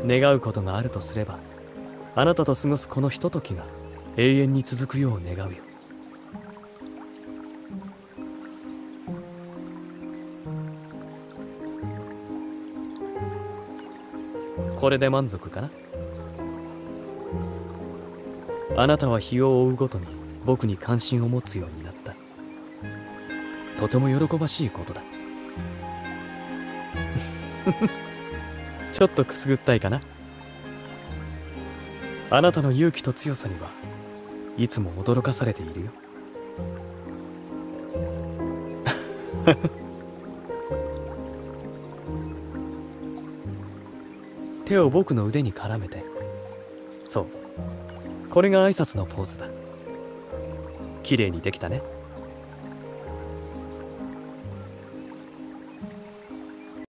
願うことがあるとすれば、あなたと過ごすこのひとときが永遠に続くよう願うよ。これで満足かな？あなたは日を追うごとに僕に関心を持つようになった。とても喜ばしいことだ。ちょっとくすぐったいかな？あなたの勇気と強さにはいつも驚かされているよ。手を僕の腕に絡めて。そう、これが挨拶のポーズだ。綺麗にできたね。